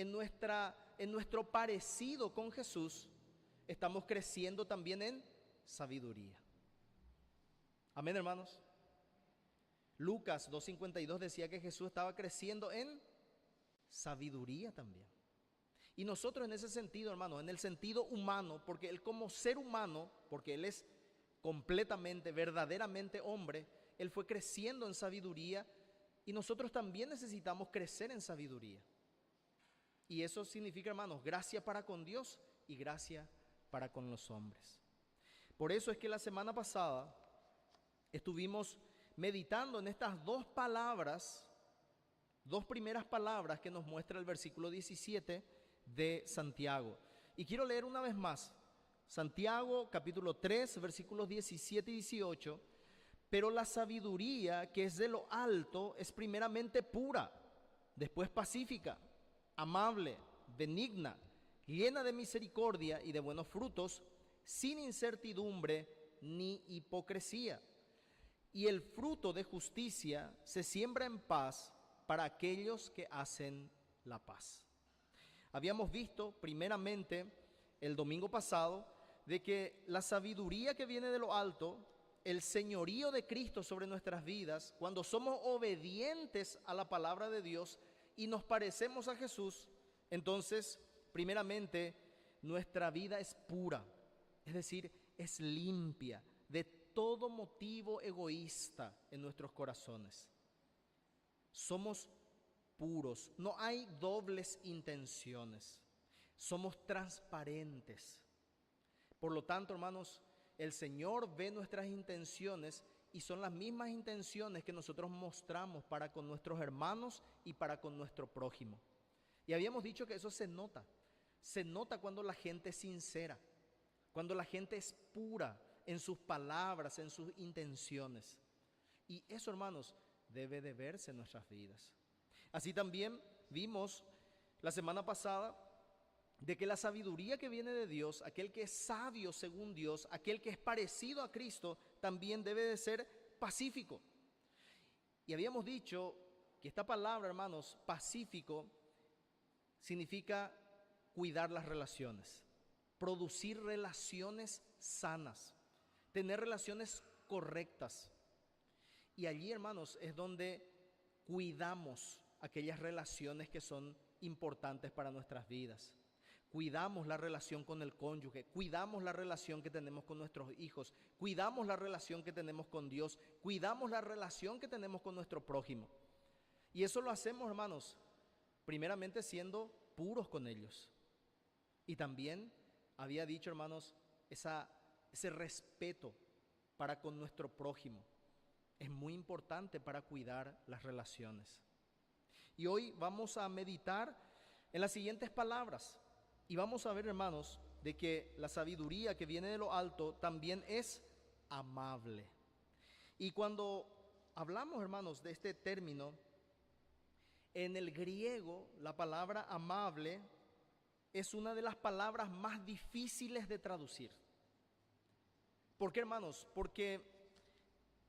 en nuestro parecido con Jesús, estamos creciendo también en sabiduría. Amén, hermanos. Lucas 2:52 decía que Jesús estaba creciendo en sabiduría también. Y nosotros en ese sentido, hermanos, en el sentido humano, porque Él como ser humano, porque Él es completamente, verdaderamente hombre, Él fue creciendo en sabiduría y nosotros también necesitamos crecer en sabiduría. Y eso significa, hermanos, gracia para con Dios y gracia para con los hombres. Por eso es que la semana pasada estuvimos meditando en estas dos palabras, dos primeras palabras que nos muestra el versículo 17 de Santiago. Y quiero leer una vez más, Santiago capítulo 3, versículos 17 y 18. Pero la sabiduría que es de lo alto es primeramente pura, después pacífica, amable, benigna, llena de misericordia y de buenos frutos, sin incertidumbre ni hipocresía. Y el fruto de justicia se siembra en paz para aquellos que hacen la paz. Habíamos visto primeramente el domingo pasado de que la sabiduría que viene de lo alto, el señorío de Cristo sobre nuestras vidas, cuando somos obedientes a la palabra de Dios y nos parecemos a Jesús, entonces primeramente nuestra vida es pura, es decir, es limpia de todo motivo egoísta en nuestros corazones. Somos puros, no hay dobles intenciones, somos transparentes. Por lo tanto, hermanos, el Señor ve nuestras intenciones y son las mismas intenciones que nosotros mostramos para con nuestros hermanos y para con nuestro prójimo. Y habíamos dicho que eso se nota cuando la gente es sincera, cuando la gente es pura en sus palabras, en sus intenciones. Y eso, hermanos, debe de verse en nuestras vidas. Así también vimos la semana pasada de que la sabiduría que viene de Dios, aquel que es sabio según Dios, aquel que es parecido a Cristo, también debe de ser pacífico. Y habíamos dicho que esta palabra, hermanos, pacífico, significa cuidar las relaciones, producir relaciones sanas, tener relaciones correctas. Y allí, hermanos, es donde cuidamos aquellas relaciones que son importantes para nuestras vidas. Cuidamos la relación con el cónyuge, cuidamos la relación que tenemos con nuestros hijos, cuidamos la relación que tenemos con Dios, cuidamos la relación que tenemos con nuestro prójimo. Y eso lo hacemos, hermanos, primeramente siendo puros con ellos. Y también había dicho, hermanos, ese respeto para con nuestro prójimo es muy importante para cuidar las relaciones. Y hoy vamos a meditar en las siguientes palabras. Y vamos a ver, hermanos, de que la sabiduría que viene de lo alto también es amable. Y cuando hablamos, hermanos, de este término, en el griego la palabra amable es una de las palabras más difíciles de traducir. ¿Por qué, hermanos? Porque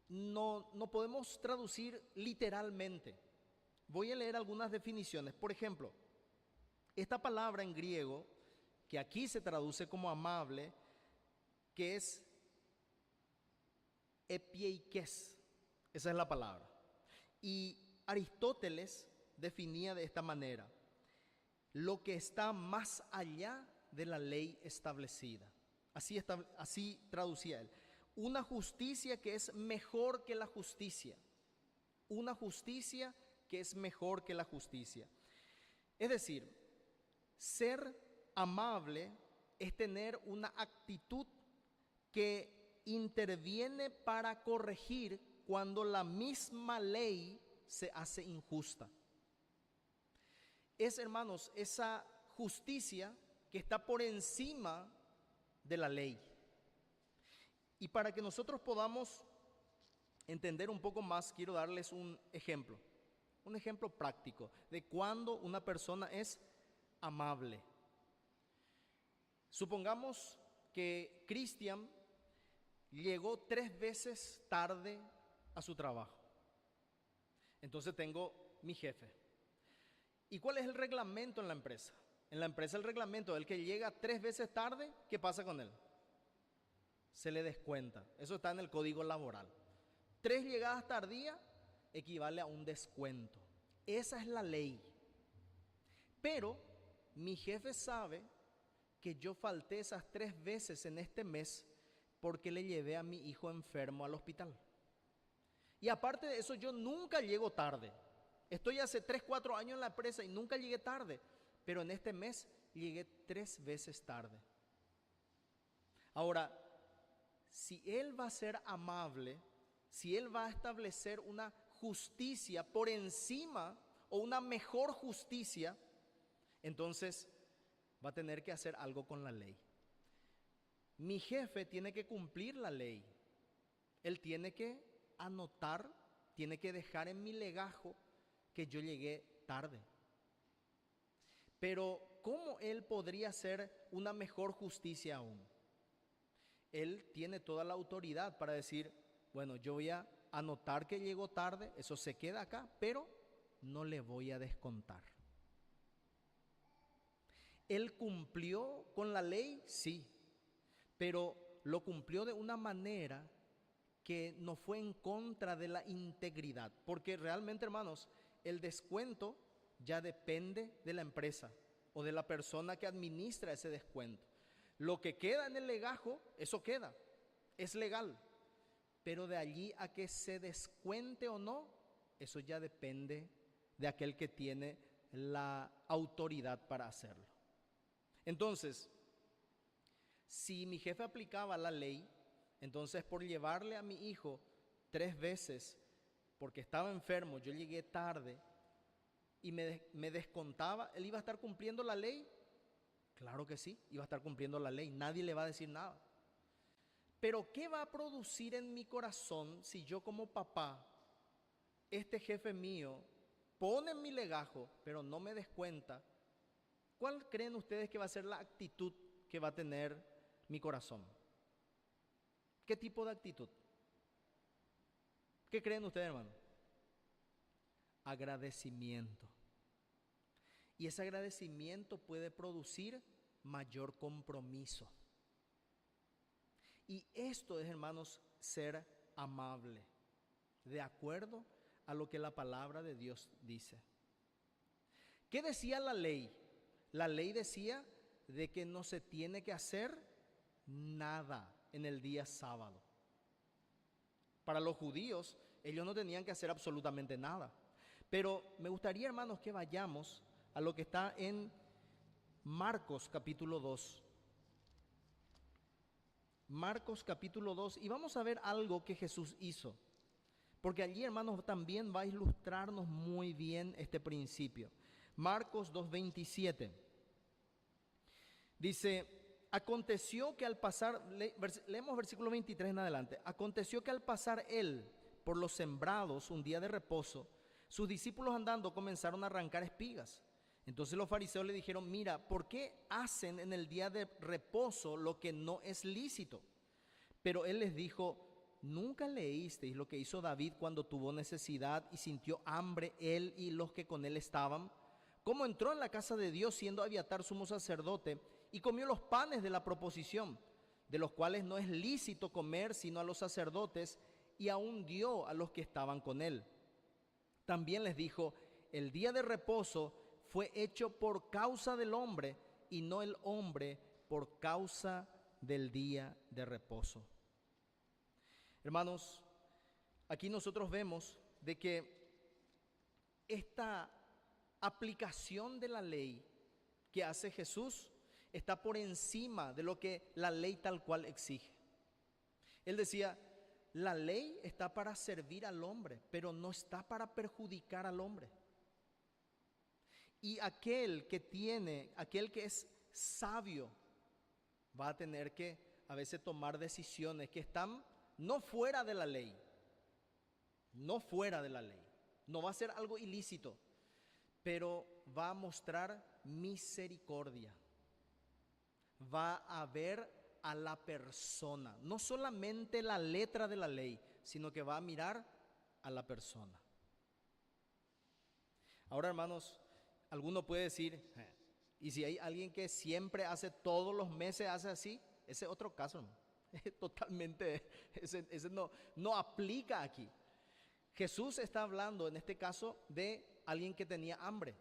no podemos traducir literalmente. Voy a leer algunas definiciones. Por ejemplo, esta palabra en griego, que aquí se traduce como amable, que es epieikes, esa es la palabra. Y Aristóteles definía de esta manera: lo que está más allá de la ley establecida. Así traducía él. Una justicia que es mejor que la justicia. Una justicia que es mejor que la justicia. Es decir, ser amable es tener una actitud que interviene para corregir cuando la misma ley se hace injusta. Es, hermanos, esa justicia que está por encima de la ley. Y para que nosotros podamos entender un poco más, quiero darles un ejemplo práctico de cuando una persona es amable. Supongamos que Cristian llegó 3 veces tarde a su trabajo. Entonces tengo mi jefe. ¿Y cuál es el reglamento en la empresa? En la empresa el reglamento, el que llega 3 veces tarde, ¿qué pasa con él? Se le descuenta. Eso está en el código laboral. 3 llegadas tardías equivale a un descuento. Esa es la ley. Pero mi jefe sabe que yo falté esas 3 veces en este mes porque le llevé a mi hijo enfermo al hospital. Y aparte de eso, yo nunca llego tarde. Estoy hace 3, 4 años en la empresa y nunca llegué tarde. Pero en este mes llegué 3 veces tarde. Ahora, si él va a ser amable, si él va a establecer una justicia por encima o una mejor justicia, entonces va a tener que hacer algo con la ley. Mi jefe tiene que cumplir la ley. Él tiene que anotar, tiene que dejar en mi legajo que yo llegué tarde. Pero ¿cómo él podría hacer una mejor justicia aún? Él tiene toda la autoridad para decir, bueno, yo voy a anotar que llegó tarde, eso se queda acá, pero no le voy a descontar. ¿Él cumplió con la ley? Sí, pero lo cumplió de una manera que no fue en contra de la integridad, porque realmente, hermanos, el descuento ya depende de la empresa o de la persona que administra ese descuento. Lo que queda en el legajo, eso queda, es legal, pero de allí a que se descuente o no, eso ya depende de aquel que tiene la autoridad para hacerlo. Entonces, si mi jefe aplicaba la ley, entonces por llevarle a mi hijo 3 veces, porque estaba enfermo, yo llegué tarde y me descontaba, ¿él iba a estar cumpliendo la ley? Claro que sí, iba a estar cumpliendo la ley, nadie le va a decir nada. Pero ¿qué va a producir en mi corazón si yo como papá, este jefe mío, pone en mi legajo, pero no me descuenta? ¿Cuál creen ustedes que va a ser la actitud que va a tener mi corazón? ¿Qué tipo de actitud? ¿Qué creen ustedes, hermano? Agradecimiento. Y ese agradecimiento puede producir mayor compromiso. Y esto es, hermanos, ser amable, de acuerdo a lo que la palabra de Dios dice. ¿Qué decía la ley? La ley decía de que no se tiene que hacer nada en el día sábado. Para los judíos, ellos no tenían que hacer absolutamente nada. Pero me gustaría, hermanos, que vayamos a lo que está en Marcos capítulo 2. Marcos capítulo 2, y vamos a ver algo que Jesús hizo. Porque allí, hermanos, también va a ilustrarnos muy bien este principio. Marcos 2:27. Dice, aconteció que al pasar, leemos versículo 23 en adelante. Aconteció que al pasar él por los sembrados un día de reposo, sus discípulos andando comenzaron a arrancar espigas. Entonces los fariseos le dijeron, mira, ¿por qué hacen en el día de reposo lo que no es lícito? Pero él les dijo, ¿nunca leísteis lo que hizo David cuando tuvo necesidad y sintió hambre él y los que con él estaban? Cómo entró en la casa de Dios siendo Abiatar sumo sacerdote y comió los panes de la proposición, de los cuales no es lícito comer sino a los sacerdotes, y aún dio a los que estaban con él. También les dijo, el día de reposo fue hecho por causa del hombre y no el hombre por causa del día de reposo. Hermanos, aquí nosotros vemos de que esta aplicación de la ley que hace Jesús está por encima de lo que la ley tal cual exige. Él decía, la ley está para servir al hombre, pero no está para perjudicar al hombre. Y aquel que es sabio, va a tener que a veces tomar decisiones que están no fuera de la ley, no fuera de la ley. No va a ser algo ilícito, pero va a mostrar misericordia. Va a ver a la persona, no solamente la letra de la ley, sino que va a mirar a la persona. Ahora, hermanos, alguno puede decir, y si hay alguien que siempre hace, todos los meses hace así, ese es otro caso, hermano. Totalmente, ese no aplica aquí. Jesús está hablando en este caso de alguien que tenía hambre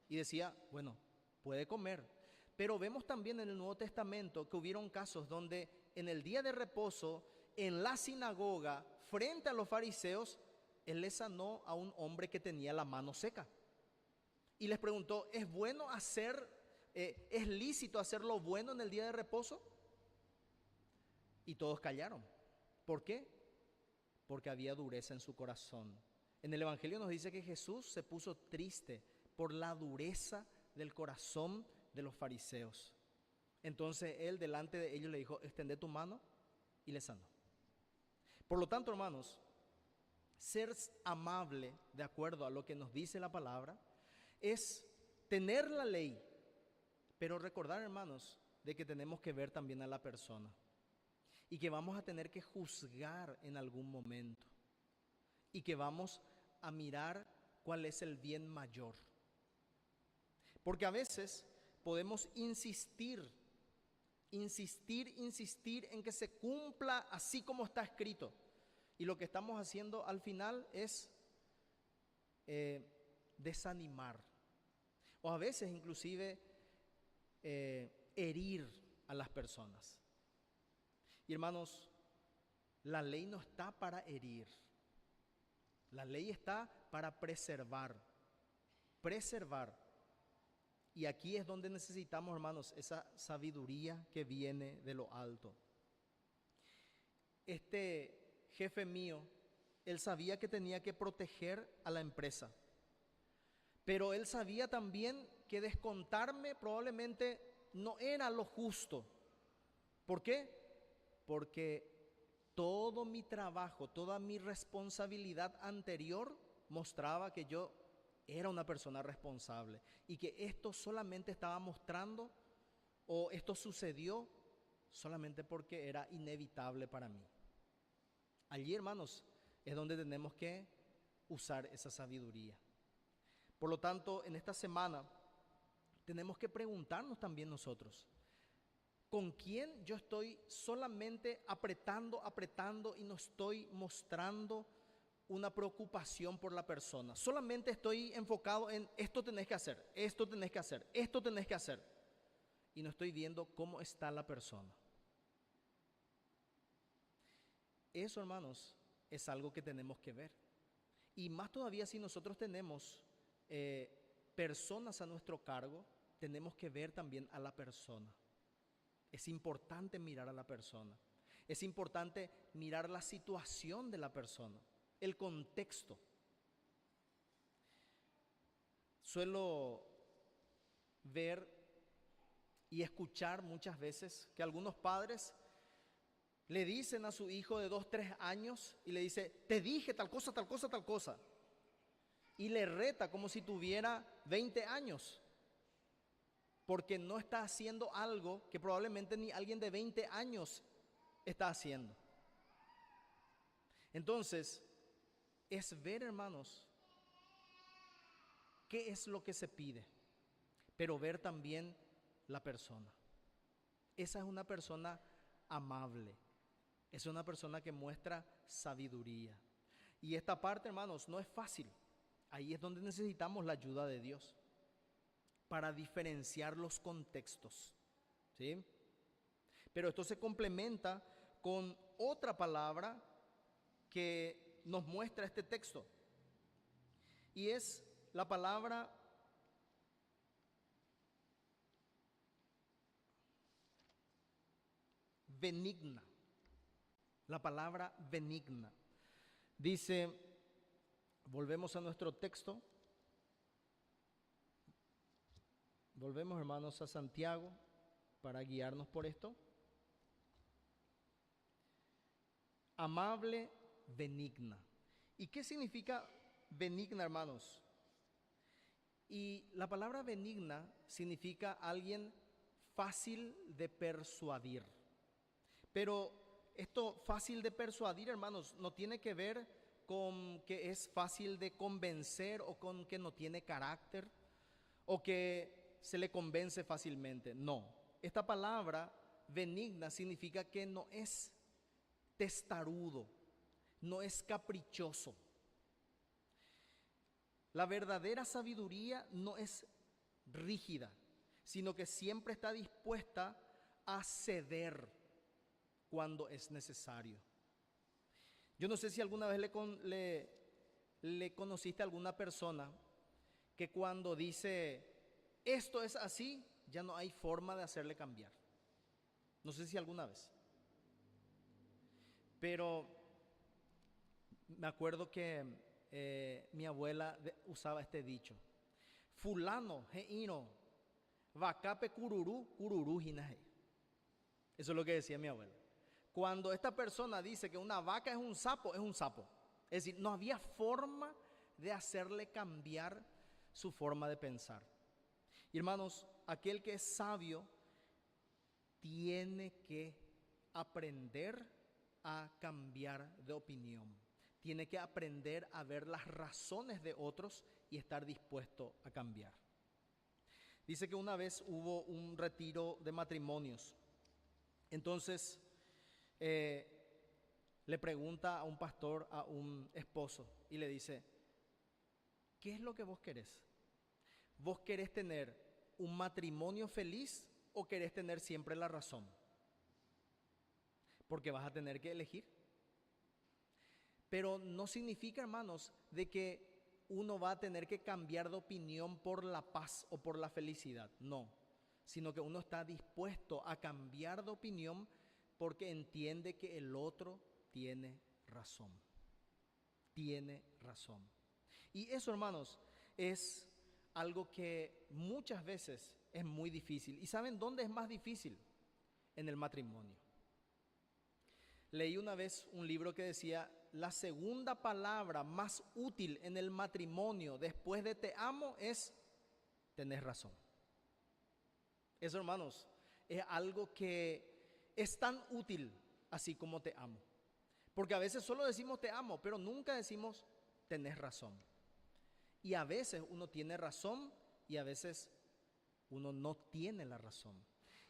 y decía, bueno, puede comer. Pero vemos también en el Nuevo Testamento que hubieron casos donde en el día de reposo, en la sinagoga, frente a los fariseos, él le sanó a un hombre que tenía la mano seca. Y les preguntó, ¿es bueno es lícito hacer lo bueno en el día de reposo? Y todos callaron. ¿Por qué? Porque había dureza en su corazón. En el Evangelio nos dice que Jesús se puso triste por la dureza del corazón de los fariseos. Entonces él delante de ellos le dijo, extende tu mano, y le sanó. Por lo tanto, hermanos, ser amable de acuerdo a lo que nos dice la palabra es tener la ley, pero recordar, hermanos, de que tenemos que ver también a la persona y que vamos a tener que juzgar en algún momento y que vamos a mirar cuál es el bien mayor. Porque a veces podemos insistir en que se cumpla así como está escrito. Y lo que estamos haciendo al final es desanimar. O a veces inclusive herir a las personas. Y hermanos, la ley no está para herir. La ley está para preservar. Y aquí es donde necesitamos, hermanos, esa sabiduría que viene de lo alto. Este jefe mío, él sabía que tenía que proteger a la empresa, pero él sabía también que descontarme probablemente no era lo justo. ¿Por qué? Porque todo mi trabajo, toda mi responsabilidad anterior mostraba que yo era una persona responsable y que esto solamente estaba mostrando, o esto sucedió solamente porque era inevitable para mí. Allí, hermanos, es donde tenemos que usar esa sabiduría. Por lo tanto, en esta semana tenemos que preguntarnos también nosotros, ¿con quién yo estoy solamente apretando y no estoy mostrando una preocupación por la persona? Solamente estoy enfocado en esto tenés que hacer, esto tenés que hacer, esto tenés que hacer. Y no estoy viendo cómo está la persona. Eso, hermanos, es algo que tenemos que ver. Y más todavía si nosotros tenemos personas a nuestro cargo, tenemos que ver también a la persona. Es importante mirar a la persona. Es importante mirar la situación de la persona, el contexto. Suelo ver y escuchar muchas veces que algunos padres le dicen a su hijo de 2, 3 años y le dice, te dije tal cosa, tal cosa, tal cosa. Y le reta como si tuviera 20 años. Porque no está haciendo algo que probablemente ni alguien de 20 años está haciendo. Entonces, es ver, hermanos, qué es lo que se pide, pero ver también la persona. Esa es una persona amable, es una persona que muestra sabiduría. Y esta parte, hermanos, no es fácil. Ahí es donde necesitamos la ayuda de Dios para diferenciar los contextos, ¿sí? Pero esto se complementa con otra palabra que nos muestra este texto, y es la palabra benigna. La palabra benigna. Dice, volvemos a nuestro texto. Volvemos, hermanos, a Santiago para guiarnos por esto. Amable, benigna. ¿Y qué significa benigna, hermanos? Y la palabra benigna significa alguien fácil de persuadir. Pero esto fácil de persuadir, hermanos, no tiene que ver con que es fácil de convencer o con que no tiene carácter o que se le convence fácilmente. No, esta palabra benigna significa que no es testarudo, no es caprichoso. La verdadera sabiduría no es rígida, sino que siempre está dispuesta a ceder cuando es necesario. Yo no sé si alguna vez le conociste a alguna persona que cuando dice esto es así, ya no hay forma de hacerle cambiar. No sé si alguna vez. Pero me acuerdo que mi abuela usaba este dicho: fulano, heino, vacape cururú, cururú jinaje. Eso es lo que decía mi abuela. Cuando esta persona dice que una vaca es un sapo, es un sapo. Es decir, no había forma de hacerle cambiar su forma de pensar. Y hermanos, aquel que es sabio tiene que aprender a cambiar de opinión. Tiene que aprender a ver las razones de otros y estar dispuesto a cambiar. Dice que una vez hubo un retiro de matrimonios. Entonces le pregunta a un pastor, a un esposo, y le dice: ¿qué es lo que vos querés? ¿Vos querés tener un matrimonio feliz o querés tener siempre la razón? Porque vas a tener que elegir. Pero no significa, hermanos, de que uno va a tener que cambiar de opinión por la paz o por la felicidad. No, sino que uno está dispuesto a cambiar de opinión porque entiende que el otro tiene razón. Tiene razón. Y eso, hermanos, es algo que muchas veces es muy difícil. ¿Y saben dónde es más difícil? En el matrimonio. Leí una vez un libro que decía: la segunda palabra más útil en el matrimonio después de te amo es tenés razón. Eso, hermanos, es algo que es tan útil así como te amo. Porque a veces solo decimos te amo, pero nunca decimos tenés razón. Y a veces uno tiene razón y a veces uno no tiene la razón.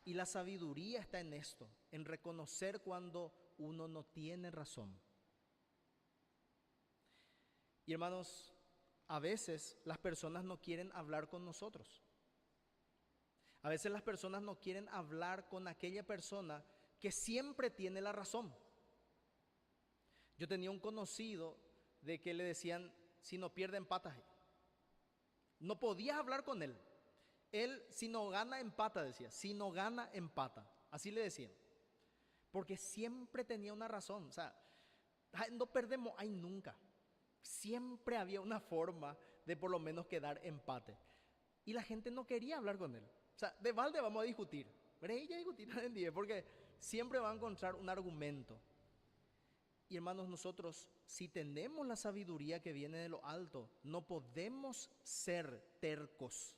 Y la sabiduría está en esto, en reconocer cuando uno no tiene razón. Y hermanos, a veces las personas no quieren hablar con nosotros. A veces las personas no quieren hablar con aquella persona que siempre tiene la razón. Yo tenía un conocido de que le decían: si no pierde, empata. No podías hablar con él. Él, si no gana, empata, decía. Si no gana, empata. Así le decían. Porque siempre tenía una razón. O sea, no perdemos ahí nunca. Siempre había una forma de por lo menos quedar empate. Y la gente no quería hablar con él. O sea, de balde vamos a discutir. Pero ella discutir en 10 porque siempre va a encontrar un argumento. Y hermanos, nosotros, si tenemos la sabiduría que viene de lo alto, no podemos ser tercos.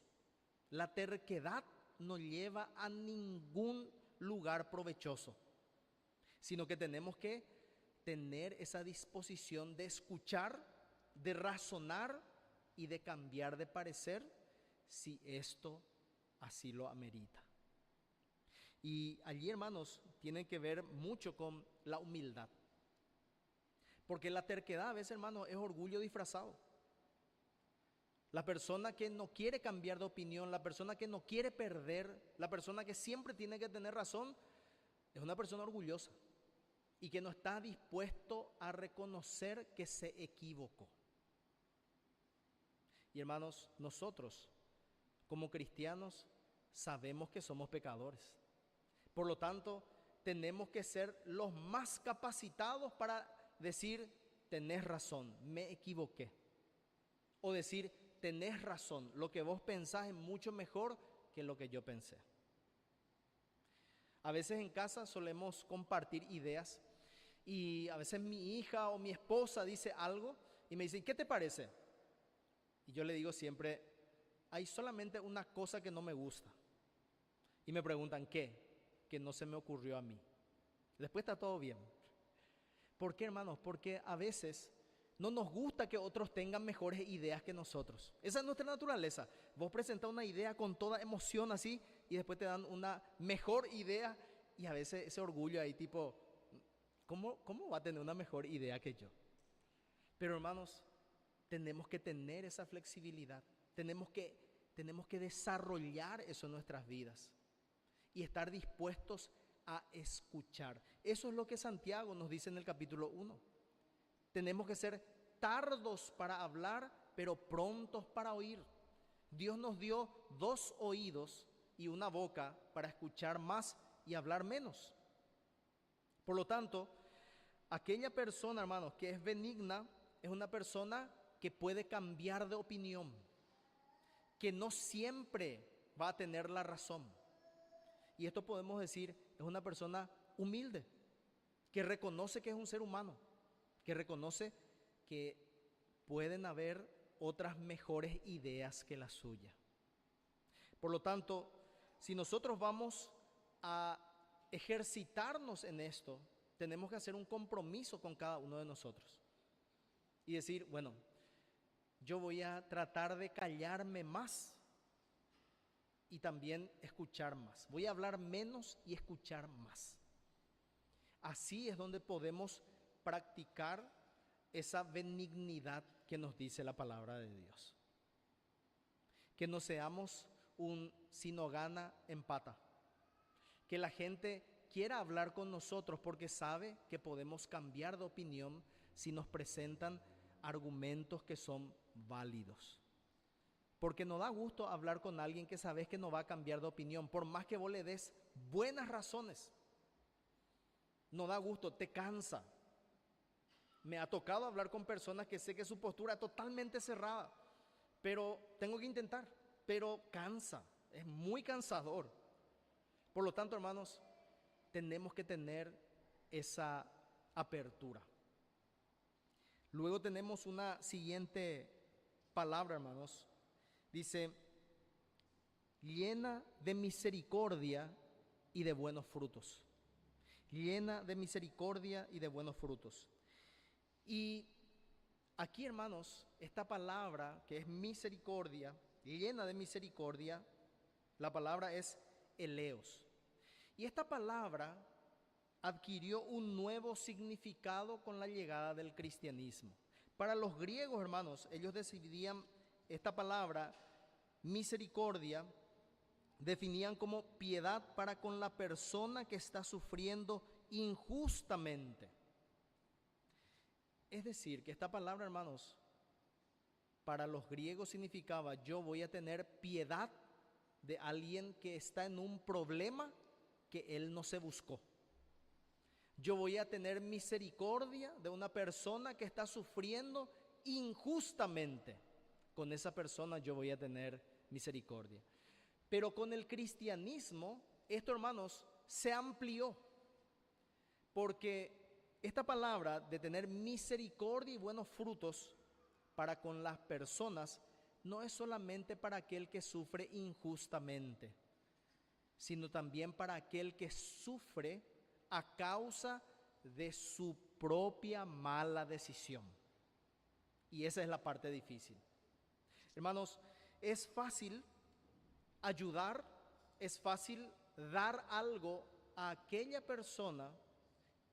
La terquedad no lleva a ningún lugar provechoso, sino que tenemos que tener esa disposición de escuchar, de razonar y de cambiar de parecer si esto así lo amerita. Y allí, hermanos, tiene que ver mucho con la humildad. Porque la terquedad a veces, hermano, es orgullo disfrazado. La persona que no quiere cambiar de opinión, la persona que no quiere perder, la persona que siempre tiene que tener razón, es una persona orgullosa y que no está dispuesto a reconocer que se equivocó. Y hermanos, nosotros como cristianos sabemos que somos pecadores. Por lo tanto, tenemos que ser los más capacitados para decir: tenés razón, me equivoqué. O decir: tenés razón, lo que vos pensás es mucho mejor que lo que yo pensé. A veces en casa solemos compartir ideas y a veces mi hija o mi esposa dice algo y me dice: ¿qué te parece? Y yo le digo siempre: hay solamente una cosa que no me gusta. Y me preguntan: ¿qué? Que no se me ocurrió a mí. Después está todo bien. ¿Por qué, hermanos? Porque a veces No nos gusta que otros tengan mejores ideas que nosotros. Esa es nuestra naturaleza. Vos presentás una idea con toda emoción así y después te dan una mejor idea y a veces ese orgullo ahí tipo, ¿cómo va a tener una mejor idea que yo? Pero hermanos, tenemos que tener esa flexibilidad. Tenemos que desarrollar eso en nuestras vidas y estar dispuestos a escuchar. Eso es lo que Santiago nos dice en el capítulo 1. Tenemos que ser tardos para hablar, pero prontos para oír. Dios nos dio 2 oídos y una boca para escuchar más y hablar menos. Por lo tanto, aquella persona, hermanos, que es benigna, es una persona que puede cambiar de opinión, que no siempre va a tener la razón. Y esto podemos decir, es una persona humilde, que reconoce que es un ser humano, que reconoce que pueden haber otras mejores ideas que la suya. Por lo tanto, si nosotros vamos a ejercitarnos en esto, tenemos que hacer un compromiso con cada uno de nosotros y decir, bueno, yo voy a tratar de callarme más y también escuchar más. Voy a hablar menos y escuchar más. Así es donde podemos practicar esa benignidad que nos dice la palabra de Dios. Que no seamos un si no gana, empata. Que la gente quiera hablar con nosotros porque sabe que podemos cambiar de opinión si nos presentan argumentos que son válidos. Porque no da gusto hablar con alguien que sabes que no va a cambiar de opinión, por más que vos le des buenas razones. No da gusto, te cansa. Me ha tocado hablar con personas que sé que su postura es totalmente cerrada, pero tengo que intentar, pero cansa, es muy cansador. Por lo tanto, hermanos, tenemos que tener esa apertura. Luego tenemos una siguiente palabra, hermanos. Dice, llena de misericordia y de buenos frutos. Llena de misericordia y de buenos frutos. Y aquí, hermanos, esta palabra que es misericordia, llena de misericordia, la palabra es eleos. Y esta palabra adquirió un nuevo significado con la llegada del cristianismo. Para los griegos, hermanos, ellos decidían esta palabra, misericordia, definían como piedad para con la persona que está sufriendo injustamente. Es decir, que esta palabra, hermanos, para los griegos significaba yo voy a tener piedad de alguien que está en un problema que él no se buscó. Yo voy a tener misericordia de una persona que está sufriendo injustamente. Con esa persona yo voy a tener misericordia. Pero con el cristianismo, esto, hermanos, se amplió. Porque esta palabra de tener misericordia y buenos frutos para con las personas no es solamente para aquel que sufre injustamente, sino también para aquel que sufre a causa de su propia mala decisión. Y esa es la parte difícil. Hermanos, es fácil ayudar, es fácil dar algo a aquella persona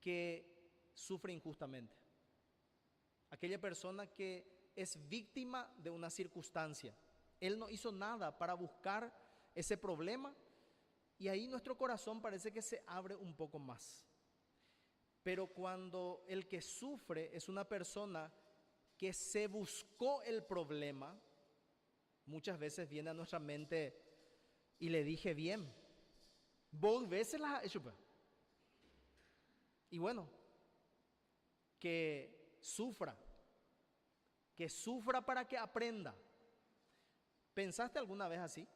que sufre injustamente. Aquella persona que es víctima de una circunstancia. Él no hizo nada para buscar ese problema y ahí nuestro corazón parece que se abre un poco más. Pero cuando el que sufre es una persona que se buscó el problema, muchas veces viene a nuestra mente y le dije bien, vos veces las has hecho. Y bueno, que sufra para que aprenda. ¿Pensaste alguna vez así?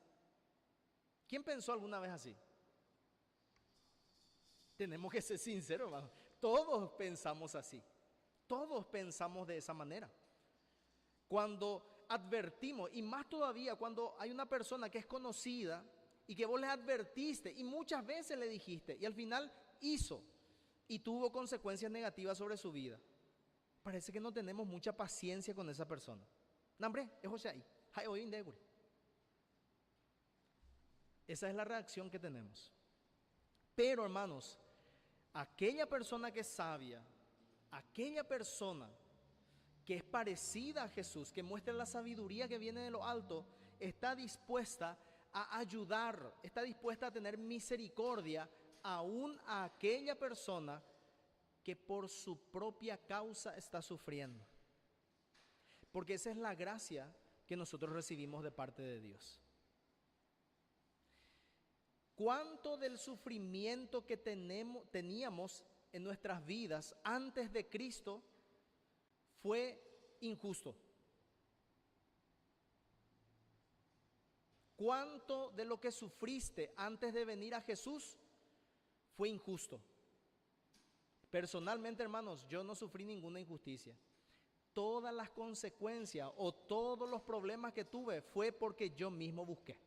¿Quién pensó alguna vez así? Tenemos que ser sinceros, hermano. Todos pensamos así. Todos pensamos de esa manera. Cuando advertimos, y más todavía cuando hay una persona que es conocida y que vos le advertiste y muchas veces le dijiste y al final hizo y tuvo consecuencias negativas sobre su vida. parece que no tenemos mucha paciencia con esa persona. No, hombre, es José ahí. Esa es la reacción que tenemos. Pero hermanos, aquella persona que es sabia, aquella persona que es parecida a Jesús, que muestra la sabiduría que viene de lo alto, está dispuesta a ayudar, está dispuesta a tener misericordia aún a aquella persona que por su propia causa está sufriendo. Porque esa es la gracia que nosotros recibimos de parte de Dios. ¿Cuánto del sufrimiento que teníamos en nuestras vidas antes de Cristo fue injusto? ¿Cuánto de lo que sufriste antes de venir a Jesús fue injusto? Personalmente, hermanos, yo no sufrí ninguna injusticia. Todas las consecuencias o todos los problemas que tuve fue porque yo mismo busqué.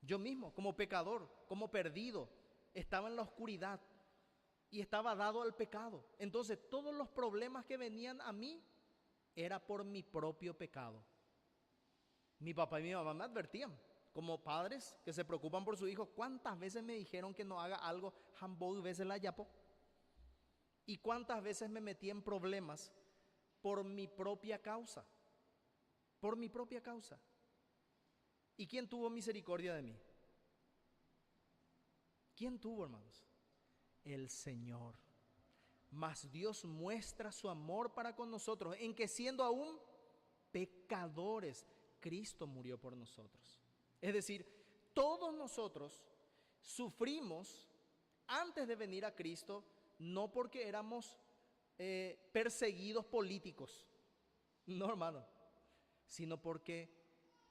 Yo mismo, como pecador, como perdido, estaba en la oscuridad y estaba dado al pecado. Entonces, todos los problemas que venían a mí era por mi propio pecado. Mi papá y mi mamá me advertían, como padres que se preocupan por su hijo. ¿Cuántas veces me dijeron que no haga algo? Hamburg veces la yapo. ¿Y cuántas veces me metí en problemas por mi propia causa? Por mi propia causa. ¿Y quién tuvo misericordia de mí? ¿Quién tuvo, hermanos? El Señor. Mas Dios muestra su amor para con nosotros en que siendo aún pecadores, Cristo murió por nosotros. Es decir, todos nosotros sufrimos antes de venir a Cristo, no porque éramos perseguidos políticos, no, hermano, sino porque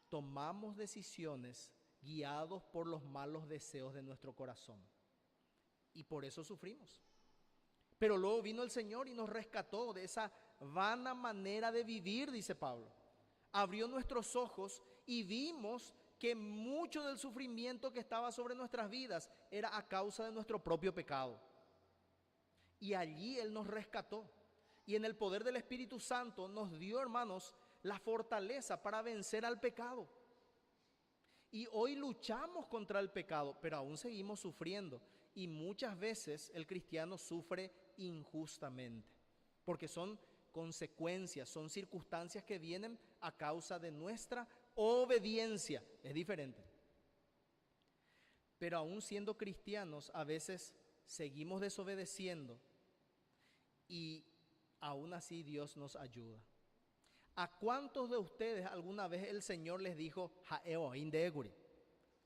tomamos decisiones guiados por los malos deseos de nuestro corazón. Y por eso sufrimos. Pero luego vino el Señor y nos rescató de esa vana manera de vivir, dice Pablo. Abrió nuestros ojos y vimos que mucho del sufrimiento que estaba sobre nuestras vidas era a causa de nuestro propio pecado. Y allí Él nos rescató. Y en el poder del Espíritu Santo nos dio, hermanos, la fortaleza para vencer al pecado. Y hoy luchamos contra el pecado, pero aún seguimos sufriendo. Y muchas veces el cristiano sufre injustamente, porque son consecuencias, son circunstancias que vienen a causa de nuestra obediencia. Es diferente. Pero aún siendo cristianos, a veces seguimos desobedeciendo y aún así Dios nos ayuda. ¿A cuántos de ustedes alguna vez el Señor les dijo, jaeo indeguri,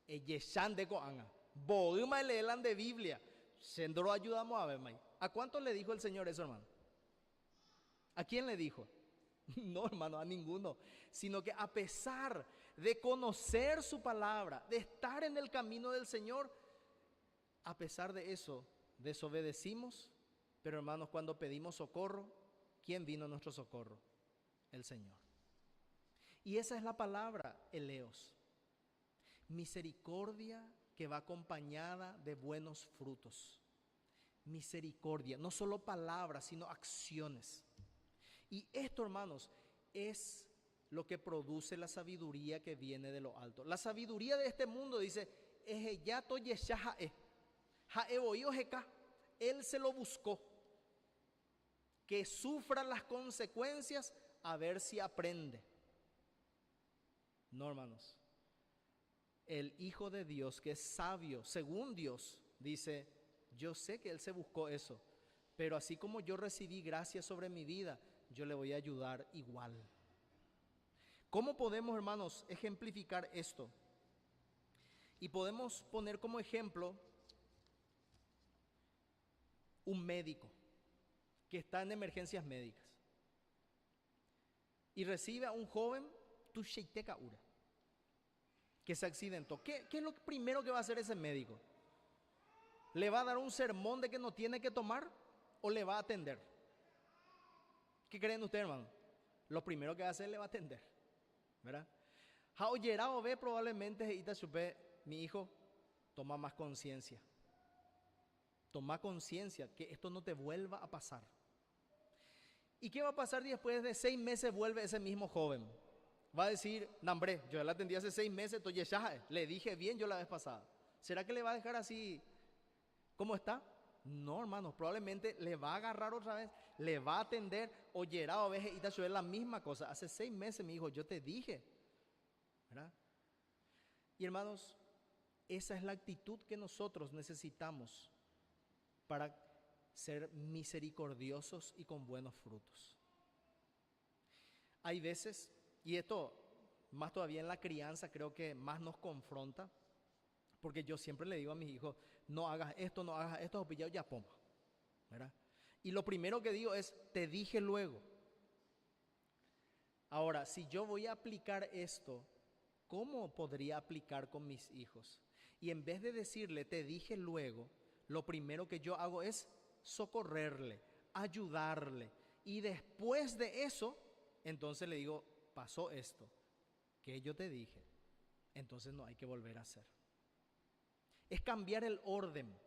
eyeshan de coanga, boima leelan de Biblia, sendro ayudamos a ver, mai? ¿A cuántos le dijo el Señor eso, hermano? ¿A quién le dijo? No, hermano, a ninguno, sino que a pesar de conocer su palabra, de estar en el camino del Señor, a pesar de eso, desobedecimos. Pero hermanos, cuando pedimos socorro, ¿quién vino a nuestro socorro? El Señor. Y esa es la palabra, eleos. Misericordia que va acompañada de buenos frutos. Misericordia, no solo palabras, sino acciones. Y esto, hermanos, es lo que produce la sabiduría que viene de lo alto. La sabiduría de este mundo dice, Él se lo buscó. Que sufra las consecuencias a ver si aprende. No, hermanos. El Hijo de Dios, que es sabio, según Dios, dice, yo sé que Él se buscó eso, pero así como yo recibí gracia sobre mi vida, yo le voy a ayudar igual. ¿Cómo podemos, hermanos, ejemplificar esto? Y podemos poner como ejemplo un médico que está en emergencias médicas y recibe a un joven que se accidentó. ¿Qué es lo primero que va a hacer ese médico? ¿Le va a dar un sermón de que no tiene que tomar o le va a atender? ¿Qué creen ustedes, hermano? Lo primero que va a hacer le va a atender, ¿verdad? Jaoyerao ve probablemente mi hijo toma más conciencia. Toma conciencia que esto no te vuelva a pasar. ¿Y qué va a pasar después de 6 meses? Vuelve ese mismo joven. Va a decir, nambre, yo ya la atendí hace 6 meses, entonces ya le dije bien yo la vez pasada. ¿Será que le va a dejar así como está? No, hermanos, probablemente le va a agarrar otra vez, le va a atender, oyerá a veces y te es la misma cosa. Hace 6 meses, mi hijo, yo te dije, ¿verdad? Y hermanos, esa es la actitud que nosotros necesitamos para ser misericordiosos y con buenos frutos. Hay veces, y esto más todavía en la crianza creo que más nos confronta, porque yo siempre le digo a mis hijos, no hagas esto, o pillado ya poma, ¿verdad? Y lo primero que digo es, te dije luego. Ahora, si yo voy a aplicar esto, ¿cómo podría aplicar con mis hijos? Y en vez de decirle, te dije luego, lo primero que yo hago es socorrerle, ayudarle. Y después de eso, entonces le digo, pasó esto, que yo te dije, entonces no hay que volver a hacer. Es cambiar el orden.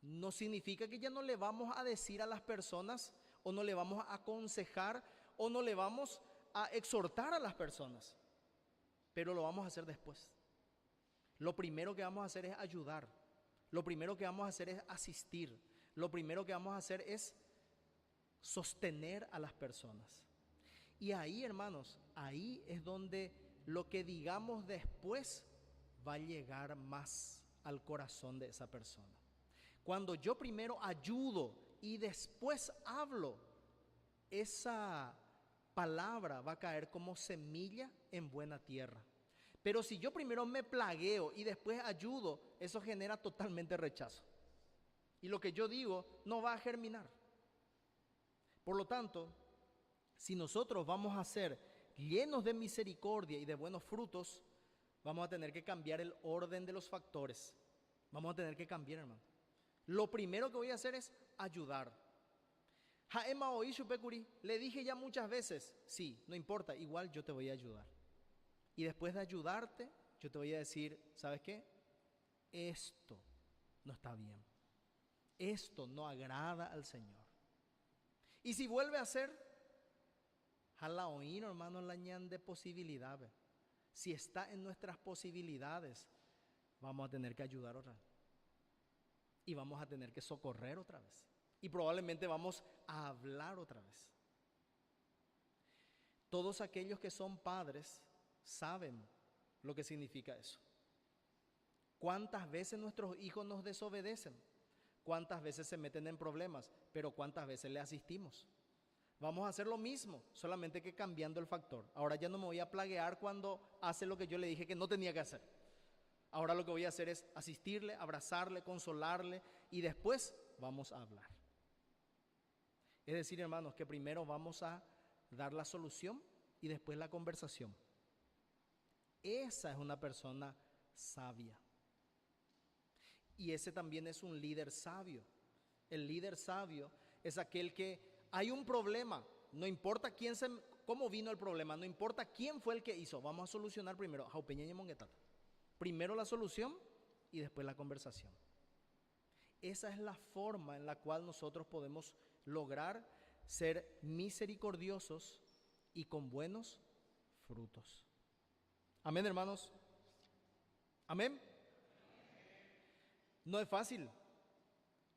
No significa que ya no le vamos a decir a las personas, o no le vamos a aconsejar, o no le vamos a exhortar a las personas, pero lo vamos a hacer después. Lo primero que vamos a hacer es ayudar. Lo primero que vamos a hacer es asistir. Lo primero que vamos a hacer es sostener a las personas. Y ahí, hermanos, ahí es donde lo que digamos después va a llegar más al corazón de esa persona. Cuando yo primero ayudo y después hablo, esa palabra va a caer como semilla en buena tierra. Pero si yo primero me plagueo y después ayudo, eso genera totalmente rechazo. Y lo que yo digo no va a germinar. Por lo tanto, si nosotros vamos a ser llenos de misericordia y de buenos frutos, vamos a tener que cambiar el orden de los factores. Vamos a tener que cambiar, hermano. Lo primero que voy a hacer es ayudar. Jaema oishu pekuri, le dije ya muchas veces, sí, no importa, igual yo te voy a ayudar. Y después de ayudarte, yo te voy a decir, ¿sabes qué? Esto no está bien. Esto no agrada al Señor. Y si vuelve a hacer, jala oír, hermano, la ñan de posibilidades. Si está en nuestras posibilidades, vamos a tener que ayudar otra vez. Y vamos a tener que socorrer otra vez. Y probablemente vamos a hablar otra vez. Todos aquellos que son padres saben lo que significa eso. ¿Cuántas veces nuestros hijos nos desobedecen? ¿Cuántas veces se meten en problemas? Pero ¿cuántas veces le asistimos? Vamos a hacer lo mismo, solamente que cambiando el factor. Ahora ya no me voy a plaguear cuando hace lo que yo le dije que no tenía que hacer. Ahora lo que voy a hacer es asistirle, abrazarle, consolarle y después vamos a hablar. Es decir, hermanos, que primero vamos a dar la solución y después la conversación. Esa es una persona sabia. Y ese también es un líder sabio. El líder sabio es aquel que hay un problema, no importa cómo vino el problema, no importa quién fue el que hizo, vamos a solucionar primero. Primero la solución y después la conversación. Esa es la forma en la cual nosotros podemos lograr ser misericordiosos y con buenos frutos. Amén, hermanos. Amén. No es fácil,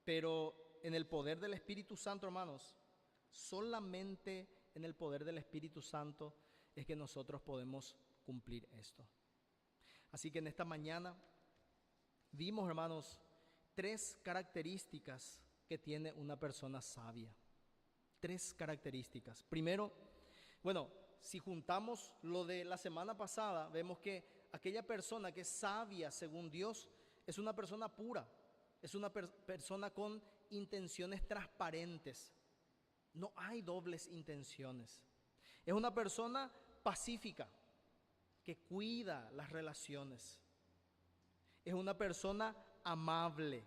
pero en el poder del Espíritu Santo, hermanos, solamente en el poder del Espíritu Santo es que nosotros podemos cumplir esto. Así que en esta mañana vimos, hermanos, 3 características que tiene una persona sabia. 3 características. Primero, si juntamos lo de la semana pasada, vemos que aquella persona que es sabia según Dios es una persona pura, es una persona con intenciones transparentes. No hay dobles intenciones. Es una persona pacífica, que cuida las relaciones. Es una persona amable.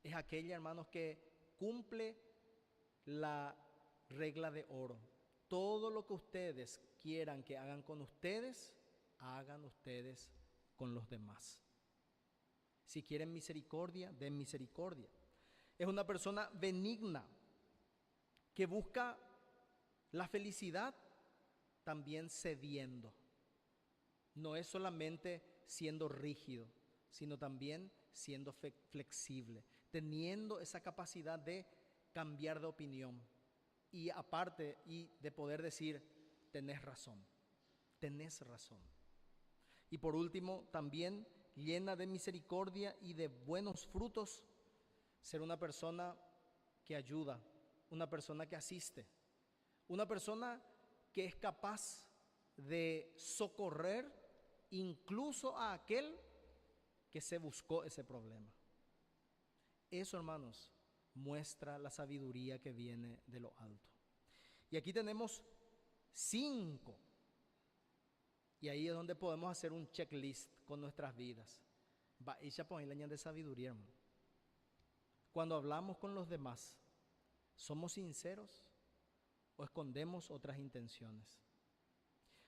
Es aquella, hermanos, que cumple la regla de oro. Todo lo que ustedes quieran que hagan con ustedes, hagan ustedes con los demás. Si quieren misericordia, den misericordia. Es una persona benigna, que busca la felicidad también cediendo. No es solamente siendo rígido, sino también siendo flexible, teniendo esa capacidad de cambiar de opinión y aparte y de poder decir, tenés razón. Y por último, también llena de misericordia y de buenos frutos, ser una persona que ayuda, una persona que asiste, una persona que es capaz de socorrer incluso a aquel que se buscó ese problema. Eso, hermanos, muestra la sabiduría que viene de lo alto. Y aquí tenemos 5. Y ahí es donde podemos hacer un checklist con nuestras vidas. Y ya ponen la ña de sabiduría, hermano. Cuando hablamos con los demás, ¿somos sinceros o escondemos otras intenciones?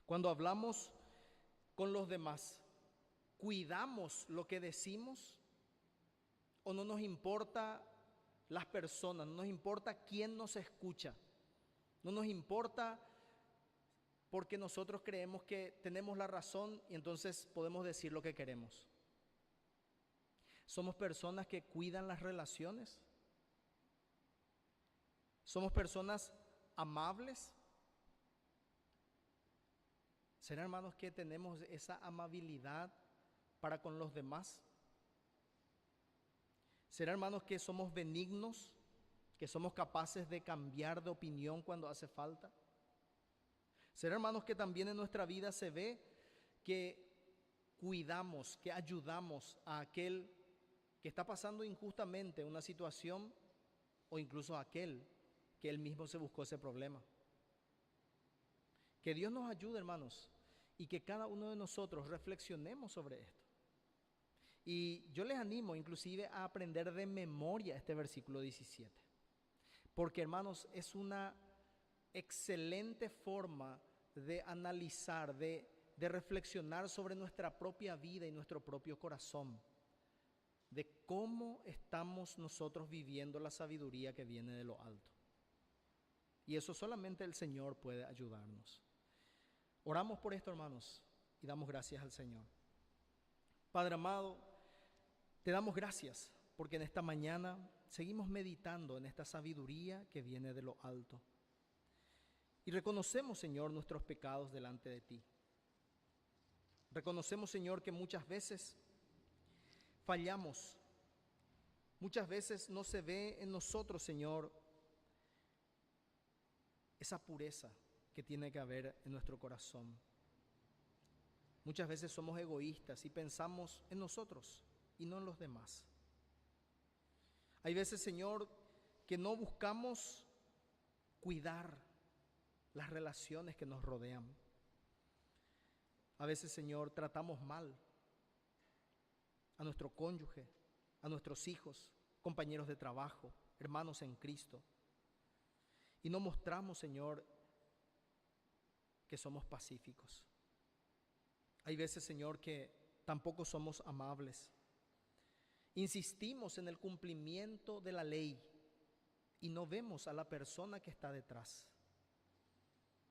Cuando hablamos con los demás, ¿cuidamos lo que decimos o no nos importa las personas, no nos importa quién nos escucha? No nos importa porque nosotros creemos que tenemos la razón y entonces podemos decir lo que queremos. ¿Somos personas que cuidan las relaciones? ¿Somos personas amables? ¿Será, hermanos, que tenemos esa amabilidad para con los demás? ¿Será, hermanos, que somos benignos, que somos capaces de cambiar de opinión cuando hace falta? ¿Será, hermanos, que también en nuestra vida se ve que cuidamos, que ayudamos a aquel que está pasando injustamente una situación o incluso a aquel que él mismo se buscó ese problema? Que Dios nos ayude, hermanos, y que cada uno de nosotros reflexionemos sobre esto. Y yo les animo inclusive a aprender de memoria este versículo 17. Porque, hermanos, es una excelente forma de analizar, de reflexionar sobre nuestra propia vida y nuestro propio corazón, de cómo estamos nosotros viviendo la sabiduría que viene de lo alto. Y eso solamente el Señor puede ayudarnos. Oramos por esto, hermanos, y damos gracias al Señor. Padre amado, te damos gracias porque en esta mañana seguimos meditando en esta sabiduría que viene de lo alto. Y reconocemos, Señor, nuestros pecados delante de ti. Reconocemos, Señor, que muchas veces fallamos. Muchas veces no se ve en nosotros, Señor, esa pureza que tiene que haber en nuestro corazón. Muchas veces somos egoístas y pensamos en nosotros y no en los demás. Hay veces, Señor, que no buscamos cuidar las relaciones que nos rodean. A veces, Señor, tratamos mal a nuestro cónyuge, a nuestros hijos, compañeros de trabajo, hermanos en Cristo. Y no mostramos, Señor, que somos pacíficos. Hay veces, Señor, que tampoco somos amables. Insistimos en el cumplimiento de la ley y no vemos a la persona que está detrás.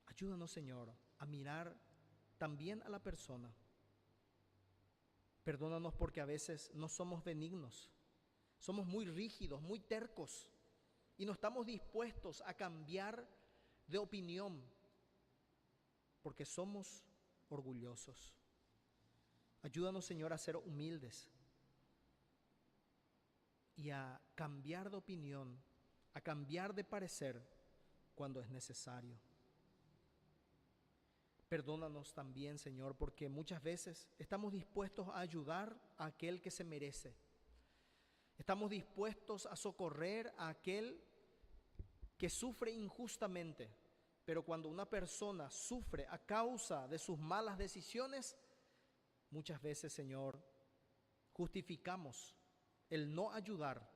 Ayúdanos, Señor, a mirar también a la persona. Perdónanos porque a veces no somos benignos, somos muy rígidos, muy tercos y no estamos dispuestos a cambiar de opinión porque somos orgullosos. Ayúdanos, Señor, a ser humildes y a cambiar de opinión, a cambiar de parecer cuando es necesario. Perdónanos también, Señor, porque muchas veces estamos dispuestos a ayudar a aquel que se merece. Estamos dispuestos a socorrer a aquel que sufre injustamente. Pero cuando una persona sufre a causa de sus malas decisiones, muchas veces, Señor, justificamos el no ayudar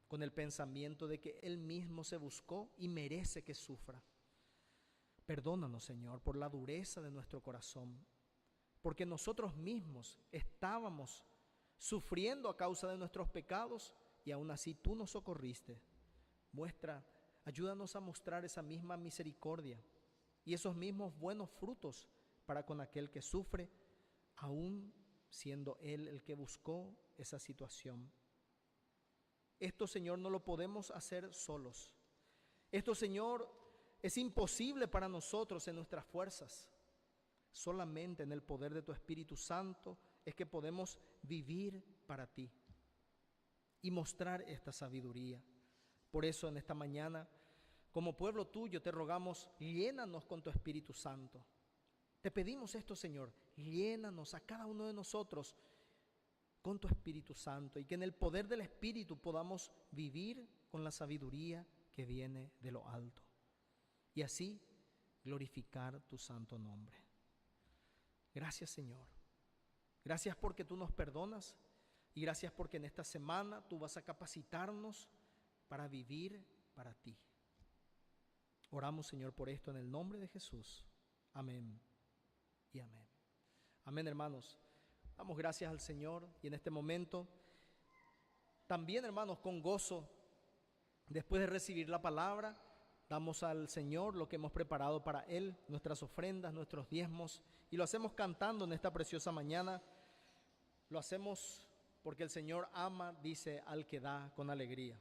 con el pensamiento de que él mismo se buscó y merece que sufra. Perdónanos, Señor, por la dureza de nuestro corazón, porque nosotros mismos estábamos sufriendo a causa de nuestros pecados y aún así tú nos socorriste. Ayúdanos a mostrar esa misma misericordia y esos mismos buenos frutos para con aquel que sufre, aún siendo Él el que buscó esa situación. Esto, Señor, no lo podemos hacer solos. Esto, Señor, es imposible para nosotros en nuestras fuerzas. Solamente en el poder de tu Espíritu Santo es que podemos vivir para ti y mostrar esta sabiduría. Por eso en esta mañana, como pueblo tuyo, te rogamos, llénanos con tu Espíritu Santo. Te pedimos esto, Señor, llénanos a cada uno de nosotros con tu Espíritu Santo y que en el poder del Espíritu podamos vivir con la sabiduría que viene de lo alto y así glorificar tu santo nombre. Gracias, Señor. Gracias porque tú nos perdonas y gracias porque en esta semana tú vas a capacitarnos para vivir para ti. Oramos, Señor, por esto en el nombre de Jesús. Amén y amén. Amén, hermanos. Damos gracias al Señor y en este momento también, hermanos, con gozo, después de recibir la palabra, damos al Señor lo que hemos preparado para Él, nuestras ofrendas, nuestros diezmos, y lo hacemos cantando en esta preciosa mañana. Lo hacemos porque el Señor ama, dice, al que da con alegría.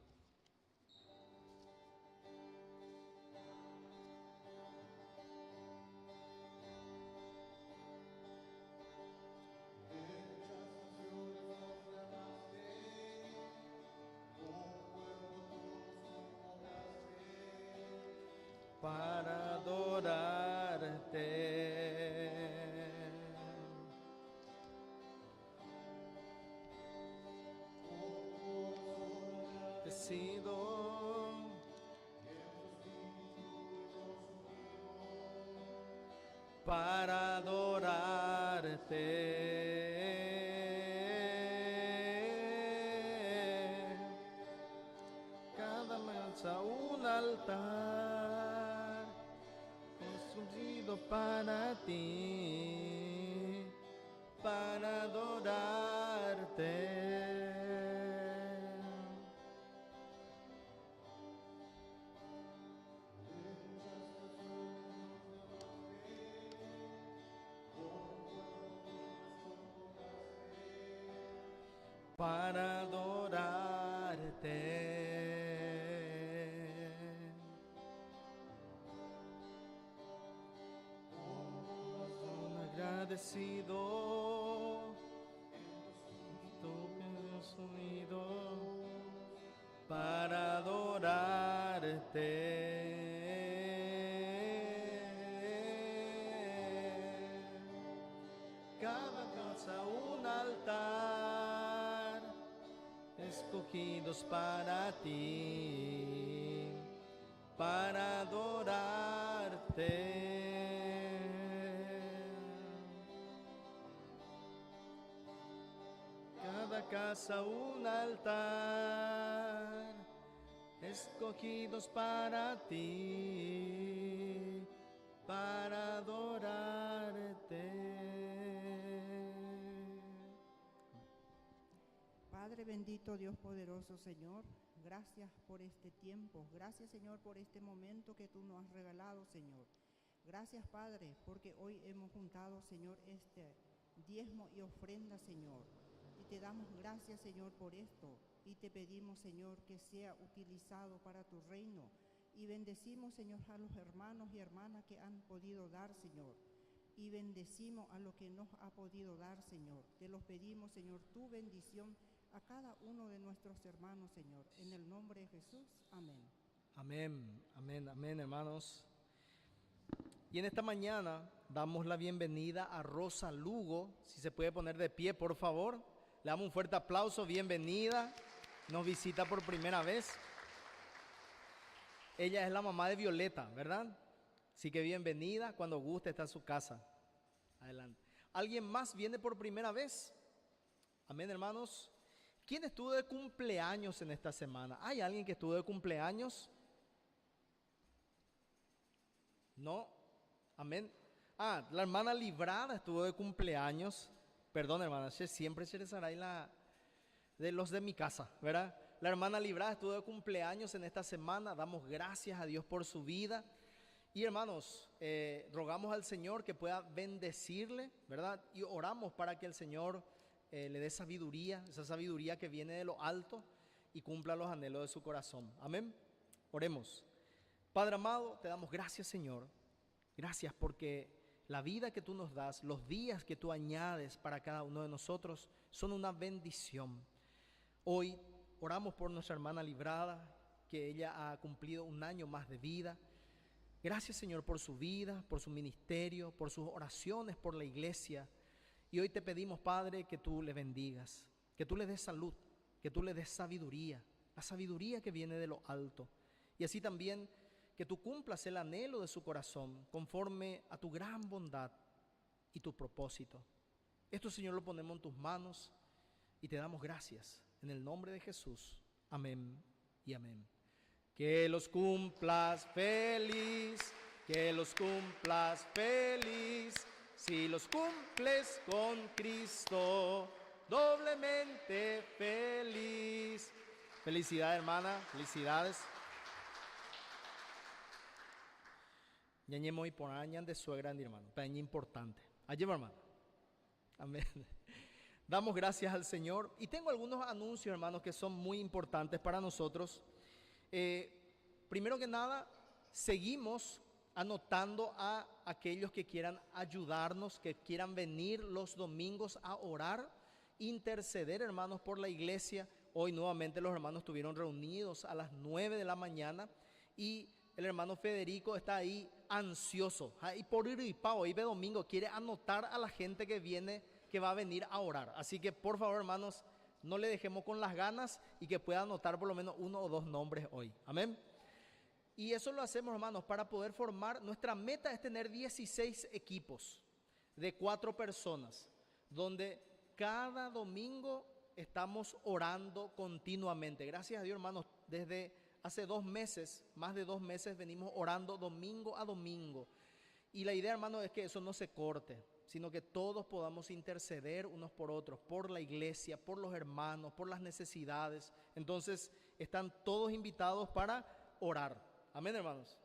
Para adorarte, decido para adorarte, cada mancha un altar construido para ti, para adorarte. Para adorarte. Agradecido, unido para adorarte. Cada casa un altar, escogidos para ti, para adorarte. Cada casa un altar, escogidos para ti, para adorarte. Padre bendito, Dios poderoso, Señor, gracias por este tiempo, gracias, Señor, por este momento que tú nos has regalado, Señor. Gracias, Padre, porque hoy hemos juntado, Señor, este diezmo y ofrenda, Señor. Y te damos gracias, Señor, por esto. Y te pedimos, Señor, que sea utilizado para tu reino. Y bendecimos, Señor, a los hermanos y hermanas que han podido dar, Señor. Y bendecimos a los que nos ha podido dar, Señor. Te los pedimos, Señor, tu bendición a cada uno de nuestros hermanos, Señor. En el nombre de Jesús, amén. Amén, amén, amén, hermanos. Y en esta mañana damos la bienvenida a Rosa Lugo. Si se puede poner de pie, por favor. Le damos un fuerte aplauso, bienvenida. Nos visita por primera vez. Ella es la mamá de Violeta, ¿verdad? Así que bienvenida, cuando guste está en su casa. Adelante. ¿Alguien más viene por primera vez? Amén, hermanos. ¿Quién estuvo de cumpleaños en esta semana? ¿Hay alguien que estuvo de cumpleaños? No. Amén. La hermana Librada estuvo de cumpleaños. Perdón, hermana, siempre Sherezaray de los de mi casa, ¿verdad? La hermana Librada estuvo de cumpleaños en esta semana. Damos gracias a Dios por su vida. Y hermanos, rogamos al Señor que pueda bendecirle, ¿verdad? Y oramos para que el Señor le dé sabiduría, esa sabiduría que viene de lo alto y cumpla los anhelos de su corazón. Amén. Oremos. Padre amado, te damos gracias, Señor. Gracias porque la vida que tú nos das, los días que tú añades para cada uno de nosotros son una bendición. Hoy oramos por nuestra hermana Librada, que ella ha cumplido un año más de vida. Gracias, Señor, por su vida, por su ministerio, por sus oraciones por la iglesia. Y hoy te pedimos, Padre, que tú le bendigas, que tú le des salud, que tú le des sabiduría, la sabiduría que viene de lo alto. Y así también que tú cumplas el anhelo de su corazón conforme a tu gran bondad y tu propósito. Esto, Señor, lo ponemos en tus manos y te damos gracias. En el nombre de Jesús. Amén y amén. Que los cumplas feliz, que los cumplas feliz. Si los cumples con Cristo, doblemente feliz. Felicidades, hermana, felicidades. Ñañe muy por añan de suegra, hermano. Peña importante. Allí, hermano. Amén. Damos gracias al Señor. Y tengo algunos anuncios, hermanos, que son muy importantes para nosotros. Primero que nada, seguimos anotando a aquellos que quieran ayudarnos, que quieran venir los domingos a orar, interceder, hermanos, por la iglesia. Hoy nuevamente los hermanos estuvieron reunidos a las 9 de la mañana y el hermano Federico está ahí ansioso. Y por ir y pavo, hoy de domingo quiere anotar a la gente que viene, que va a venir a orar. Así que por favor, hermanos, no le dejemos con las ganas y que pueda anotar por lo menos 1 o 2 nombres hoy. Amén. Y eso lo hacemos, hermanos, para poder formar. Nuestra meta es tener 16 equipos de 4 personas, donde cada domingo estamos orando continuamente. Gracias a Dios, hermanos, desde hace 2 meses, más de 2 meses, venimos orando domingo a domingo. Y la idea, hermanos, es que eso no se corte, sino que todos podamos interceder unos por otros, por la iglesia, por los hermanos, por las necesidades. Entonces, están todos invitados para orar. Amén, hermanos.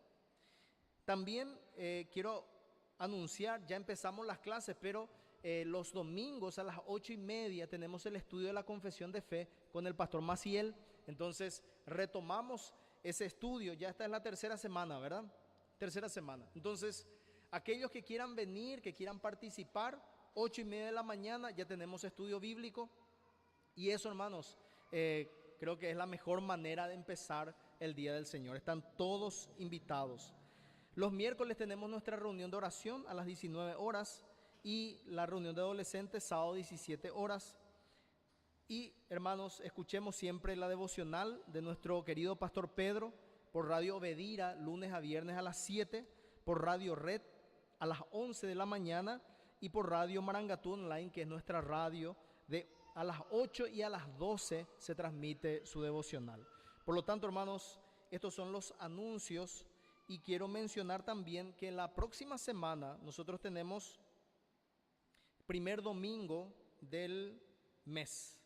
También quiero anunciar, ya empezamos las clases, pero los domingos a las 8:30 tenemos el estudio de la confesión de fe con el pastor Maciel. Entonces retomamos ese estudio, ya esta es la 3ª semana, ¿verdad? 3ª semana. Entonces, aquellos que quieran venir, que quieran participar, 8:30 de la mañana ya tenemos estudio bíblico. Y eso, hermanos, creo que es la mejor manera de empezar el día del Señor. Están todos invitados. Los miércoles tenemos nuestra reunión de oración a las 19 horas y la reunión de adolescentes sábado 17 horas. Y hermanos, escuchemos siempre la devocional de nuestro querido pastor Pedro por Radio Obedira, lunes a viernes a las 7, por Radio Red a las 11 de la mañana y por Radio Marangatú Online, que es nuestra radio, a las 8 y a las 12 se transmite su devocional. Por lo tanto, hermanos, estos son los anuncios y quiero mencionar también que la próxima semana nosotros tenemos primer domingo del mes.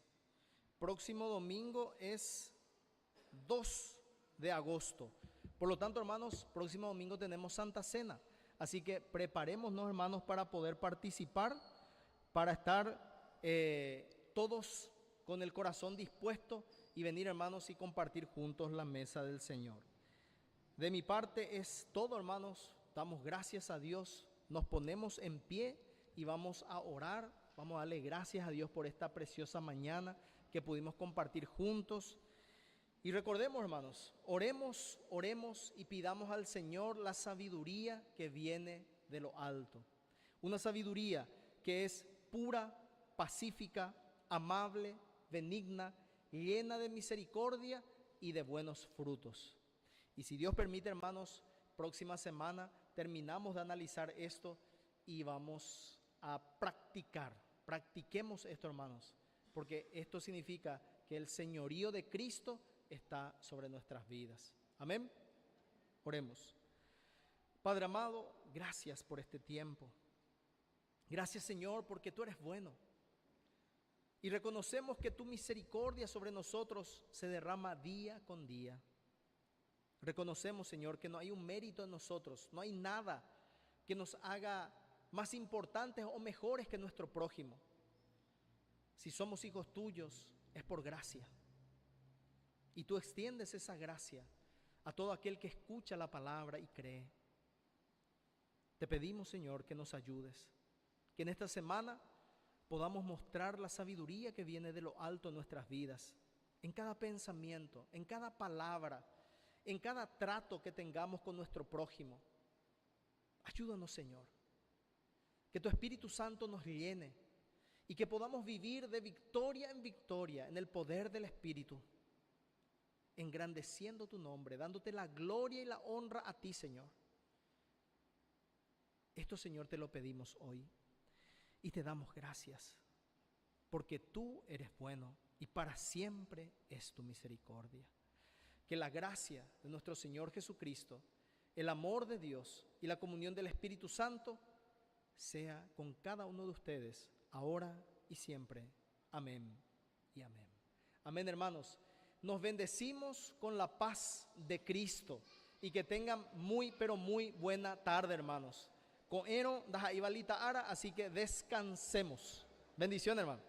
Próximo domingo es 2 de agosto. Por lo tanto, hermanos, próximo domingo tenemos Santa Cena. Así que preparémonos, hermanos, para poder participar, para estar todos con el corazón dispuesto y venir, hermanos, y compartir juntos la mesa del Señor. De mi parte es todo, hermanos. Damos gracias a Dios, nos ponemos en pie y vamos a orar. Vamos a darle gracias a Dios por esta preciosa mañana que pudimos compartir juntos. Y recordemos, hermanos, oremos y pidamos al Señor la sabiduría que viene de lo alto. Una sabiduría que es pura, pacífica, amable, benigna, llena de misericordia y de buenos frutos. Y si Dios permite, hermanos, próxima semana terminamos de analizar esto y vamos a practiquemos esto, hermanos, porque esto significa que el señorío de Cristo está sobre nuestras vidas. Amén. Oremos. Padre amado, gracias por este tiempo. Gracias, Señor, porque tú eres bueno. Y reconocemos que tu misericordia sobre nosotros se derrama día con día. Reconocemos, Señor, que no hay un mérito en nosotros, no hay nada que nos haga más importantes o mejores que nuestro prójimo. Si somos hijos tuyos, es por gracia. Y tú extiendes esa gracia a todo aquel que escucha la palabra y cree. Te pedimos, Señor, que nos ayudes, que en esta semana podamos mostrar la sabiduría que viene de lo alto en nuestras vidas, en cada pensamiento, en cada palabra, en cada trato que tengamos con nuestro prójimo. Ayúdanos, Señor, que tu Espíritu Santo nos llene y que podamos vivir de victoria en victoria en el poder del Espíritu, engrandeciendo tu nombre, dándote la gloria y la honra a ti, Señor. Esto, Señor, te lo pedimos hoy y te damos gracias, porque tú eres bueno y para siempre es tu misericordia. Que la gracia de nuestro Señor Jesucristo, el amor de Dios y la comunión del Espíritu Santo sea con cada uno de ustedes, ahora y siempre. Amén y amén. Amén, hermanos. Nos bendecimos con la paz de Cristo y que tengan muy, pero muy buena tarde, hermanos. Con Ero, das Ibalita Ara, así que descansemos. Bendición, hermano.